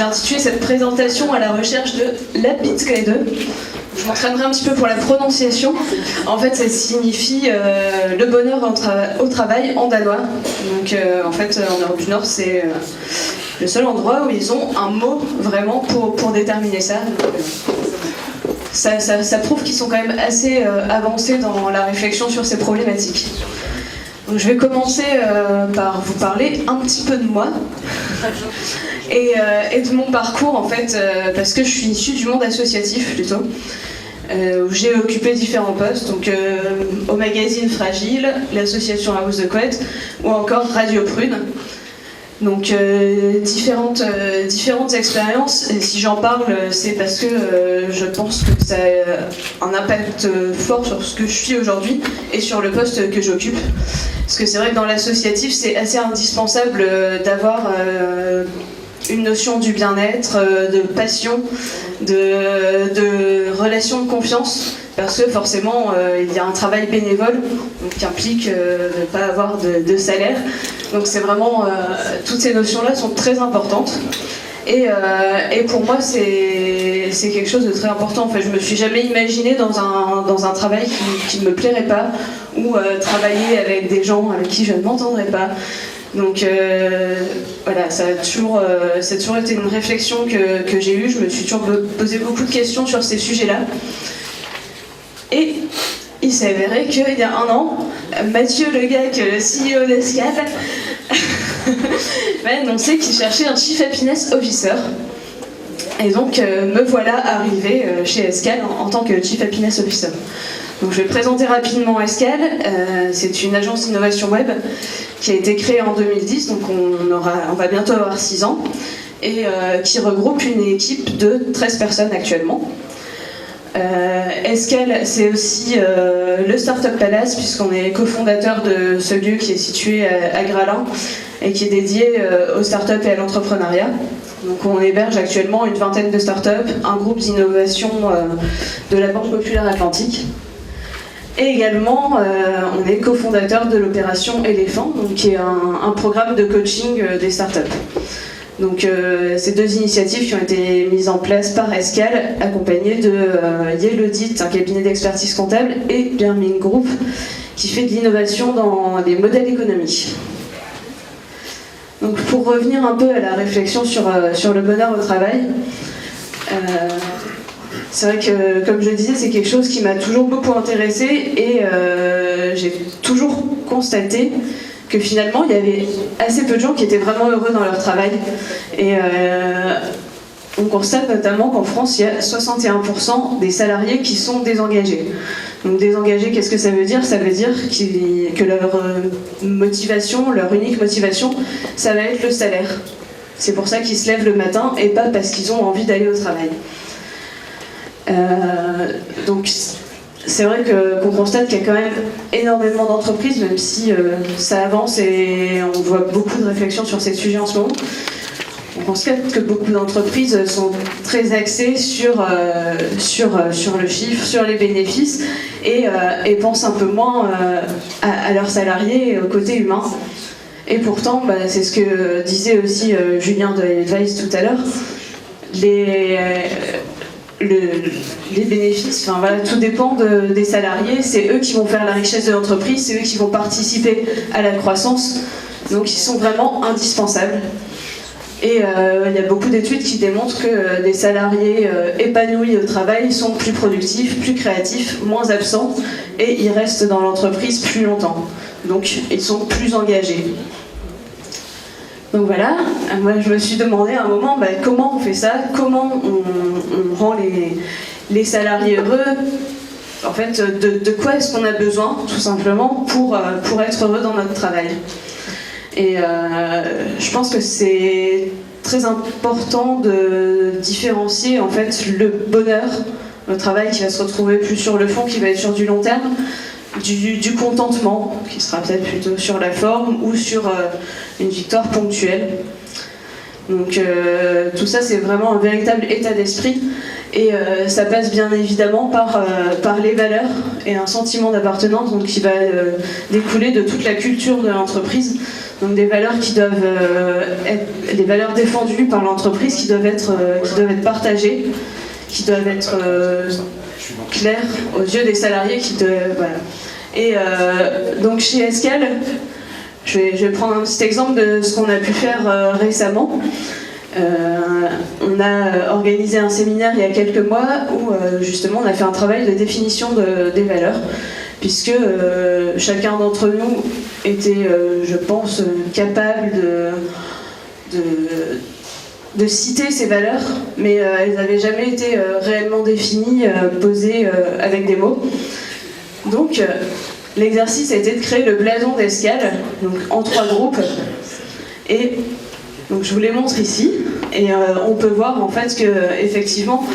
J'ai intitulé cette présentation à la recherche de Lapitskade. Je m'entraînerai un petit peu pour la prononciation. En fait, ça signifie le bonheur au travail en danois. Donc, en fait, en Europe du Nord, c'est le seul endroit où ils ont un mot vraiment pour déterminer ça. Donc, ça prouve qu'ils sont quand même assez avancés dans la réflexion sur ces problématiques. Donc, je vais commencer par vous parler un petit peu de moi et de mon parcours, en fait, parce que je suis issue du monde associatif plutôt. Où j'ai occupé différents postes, donc au magazine Fragile, l'association House de Couette ou encore Radio Prune. Donc différentes expériences, et si j'en parle, c'est parce que je pense que ça a un impact fort sur ce que je suis aujourd'hui et sur le poste que j'occupe. Parce que c'est vrai que dans l'associatif, c'est assez indispensable d'avoir une notion du bien-être, de passion, de relation de confiance, parce que forcément il y a un travail bénévole donc, qui implique de ne pas avoir de salaire. Donc c'est vraiment, toutes ces notions-là sont très importantes. Et pour moi c'est quelque chose de très important. En fait, je me suis jamais imaginée dans un travail qui ne me plairait pas, ou travailler avec des gens avec qui je ne m'entendrais pas. Donc voilà, ça a toujours été une réflexion que j'ai eue. Je me suis toujours posé beaucoup de questions sur ces sujets-là. Et il s'est avéré qu'il y a un an, Mathieu Legac, le CEO d'Escale, m'a annoncé qu'il cherchait un Chief Happiness Officer. Et donc me voilà arrivée chez Escale en tant que Chief Happiness Officer. Donc je vais présenter rapidement Escale. C'est une agence d'innovation web qui a été créée en 2010, donc on va bientôt avoir 6 ans, et qui regroupe une équipe de 13 personnes actuellement. Escale, c'est aussi le Startup Palace, puisqu'on est cofondateur de ce lieu qui est situé à Gralin et qui est dédié aux startups et à l'entrepreneuriat. Donc on héberge actuellement une vingtaine de startups, un groupe d'innovation de la Banque Populaire Atlantique. Et également, on est cofondateur de l'opération Éléphant, donc qui est un programme de coaching des startups. Donc ces deux initiatives qui ont été mises en place par Escale, accompagnées de Yale Audit, un cabinet d'expertise comptable, et Birming Group, qui fait de l'innovation dans les modèles économiques. Donc pour revenir un peu à la réflexion sur le bonheur au travail, c'est vrai que, comme je le disais, c'est quelque chose qui m'a toujours beaucoup intéressée, et j'ai toujours constaté que finalement il y avait assez peu de gens qui étaient vraiment heureux dans leur travail. Et on constate notamment qu'en France, il y a 61% des salariés qui sont désengagés. Donc désengagés, qu'est-ce que ça veut dire ? Ça veut dire que leur motivation, leur unique motivation, ça va être le salaire. C'est pour ça qu'ils se lèvent le matin et pas parce qu'ils ont envie d'aller au travail. Donc c'est vrai qu'on constate qu'il y a quand même énormément d'entreprises, même si ça avance et on voit beaucoup de réflexions sur ces sujets en ce moment. On constate que beaucoup d'entreprises sont très axées sur le chiffre, sur les bénéfices, et pensent un peu moins à leurs salariés et au côté humain. Et pourtant, c'est ce que disait aussi Julien de Advice tout à l'heure, les bénéfices, enfin voilà, tout dépend des salariés, c'est eux qui vont faire la richesse de l'entreprise, c'est eux qui vont participer à la croissance, donc ils sont vraiment indispensables. Et il y a beaucoup d'études qui démontrent que des salariés épanouis au travail sont plus productifs, plus créatifs, moins absents, et ils restent dans l'entreprise plus longtemps, donc ils sont plus engagés. Donc voilà, moi je me suis demandé à un moment comment on fait ça, comment on rend les salariés heureux, en fait de quoi est-ce qu'on a besoin tout simplement pour être heureux dans notre travail. Et je pense que c'est très important de différencier en fait le bonheur au travail qui va se retrouver plus sur le fond, qui va être sur du long terme, du contentement, qui sera peut-être plutôt sur la forme ou sur une victoire ponctuelle. Donc tout ça, c'est vraiment un véritable état d'esprit, et ça passe bien évidemment par les valeurs et un sentiment d'appartenance, donc qui va découler de toute la culture de l'entreprise. Donc des valeurs qui doivent être des valeurs défendues par l'entreprise, qui doivent être partagées, qui doivent être claires aux yeux des salariés. Voilà. Et donc chez Escale, je vais prendre un petit exemple de ce qu'on a pu faire récemment. On a organisé un séminaire il y a quelques mois où justement on a fait un travail de définition des valeurs, puisque chacun d'entre nous était, je pense, capable de citer ces valeurs, mais elles n'avaient jamais été réellement définies, posées avec des mots. Donc l'exercice a été de créer le blason d'Escale, donc en 3 groupes, et donc je vous les montre ici, et on peut voir en fait que effectivement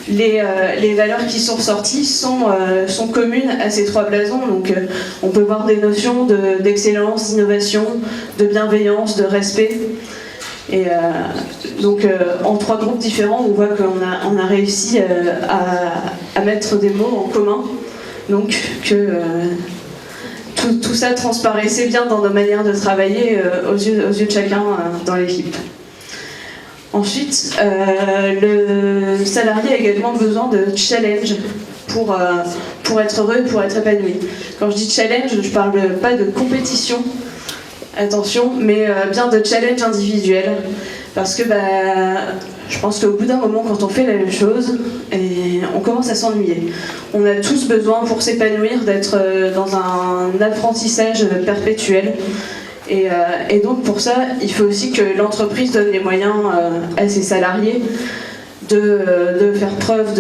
les valeurs qui sont ressorties sont communes à ces 3 blasons. Donc on peut voir des notions d'excellence, d'innovation, de bienveillance, de respect. Et donc en 3 groupes différents, on voit qu'on a réussi à mettre des mots en commun, donc que tout ça transparaissait bien dans nos manières de travailler aux yeux de chacun dans l'équipe. Ensuite, le salarié a également besoin de challenge pour être heureux et pour être épanoui. Quand je dis challenge, je ne parle pas de compétition, attention, mais bien de challenge individuel. Parce que je pense qu'au bout d'un moment, quand on fait la même chose, on commence à s'ennuyer. On a tous besoin, pour s'épanouir, d'être dans un apprentissage perpétuel. Et donc pour ça, il faut aussi que l'entreprise donne les moyens à ses salariés de faire preuve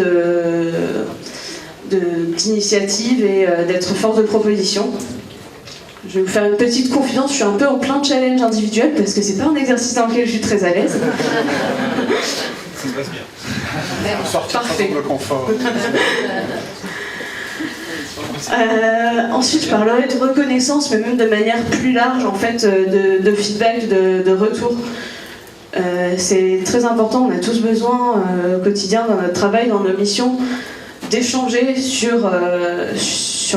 d'initiative et d'être force de proposition. Je vais vous faire une petite confidence, je suis un peu en plein challenge individuel parce que c'est pas un exercice dans lequel je suis très à l'aise. Ça se passe bien. Sortir Parfait. de confort. Ensuite, je parlerai de reconnaissance, mais même de manière plus large, en fait, de feedback, de retour. C'est très important, on a tous besoin au quotidien, dans notre travail, dans nos missions, d'échanger sur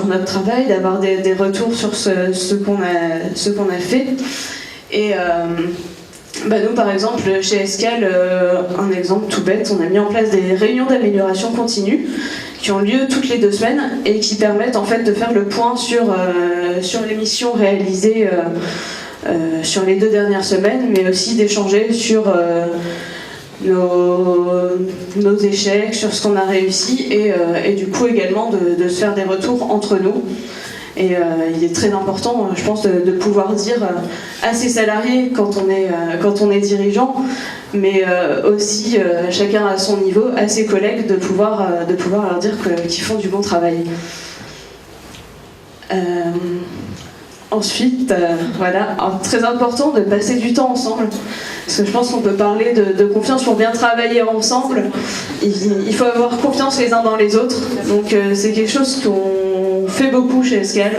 notre travail, d'avoir des retours sur ce qu'on a fait. Et nous, par exemple, chez Escale, un exemple tout bête, on a mis en place des réunions d'amélioration continue qui ont lieu toutes les 2 semaines et qui permettent en fait de faire le point sur les missions réalisées sur les 2 dernières semaines, mais aussi d'échanger sur nos échecs, sur ce qu'on a réussi et du coup également de se faire des retours entre nous. Et il est très important, je pense, de pouvoir dire à ses salariés quand on est dirigeant, mais aussi chacun à son niveau, à ses collègues, de pouvoir leur dire qu'ils font du bon travail. Ensuite, voilà, très important de passer du temps ensemble, parce que je pense qu'on peut parler de confiance pour bien travailler ensemble. Il faut avoir confiance les uns dans les autres, donc c'est quelque chose qu'on fait beaucoup chez Escale.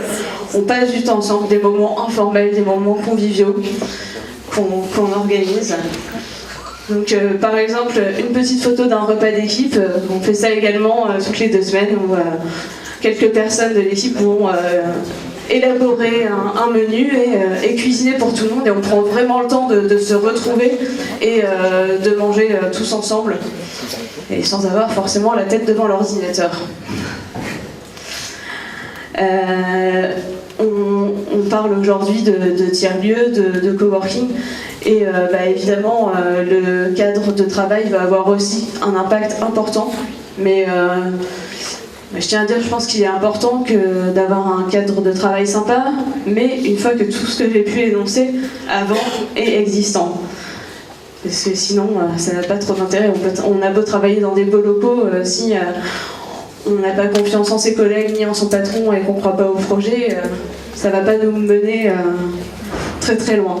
On passe du temps ensemble, des moments informels, des moments conviviaux qu'on organise. Donc par exemple, une petite photo d'un repas d'équipe, on fait ça également toutes les 2 semaines, où quelques personnes de l'équipe vont élaborer un menu et cuisiner pour tout le monde, et on prend vraiment le temps de se retrouver et de manger tous ensemble, et sans avoir forcément la tête devant l'ordinateur. On parle aujourd'hui de tiers-lieux, de coworking, et évidemment le cadre de travail va avoir aussi un impact important, mais je tiens à dire, je pense qu'il est important d'avoir un cadre de travail sympa, mais une fois que tout ce que j'ai pu énoncer avant est existant. Parce que sinon, ça n'a pas trop d'intérêt. On a beau travailler dans des beaux locaux, si on n'a pas confiance en ses collègues ni en son patron et qu'on ne croit pas au projet, ça ne va pas nous mener très très loin.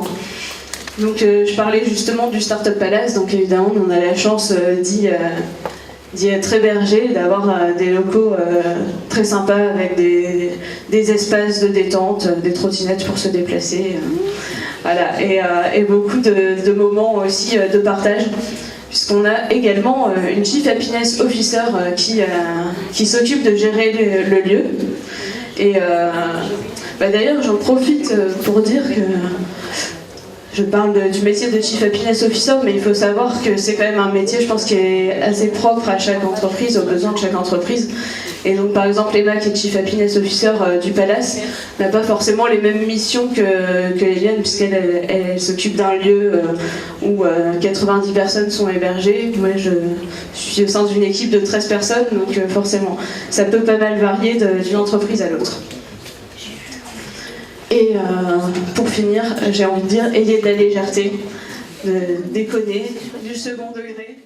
Donc je parlais justement du Startup Palace, donc évidemment on a la chance d'y être hébergé, d'avoir des locaux très sympas avec des espaces de détente, des trottinettes pour se déplacer, voilà, et beaucoup de moments aussi de partage, puisqu'on a également une Chief Happiness Officer qui s'occupe de gérer le lieu. Et d'ailleurs j'en profite pour dire que Je parle du métier de Chief Happiness Officer, mais il faut savoir que c'est quand même un métier, je pense, qui est assez propre à chaque entreprise, aux besoins de chaque entreprise. Et donc, par exemple, Emma, qui est Chief Happiness Officer du Palace, n'a pas forcément les mêmes missions que Eliane, puisqu'elle elle s'occupe d'un lieu où 90 personnes sont hébergées. Moi, je suis au sein d'une équipe de 13 personnes, donc forcément, ça peut pas mal varier d'une entreprise à l'autre. Et pour finir, j'ai envie de dire, ayez de la légèreté, de déconner, du second degré.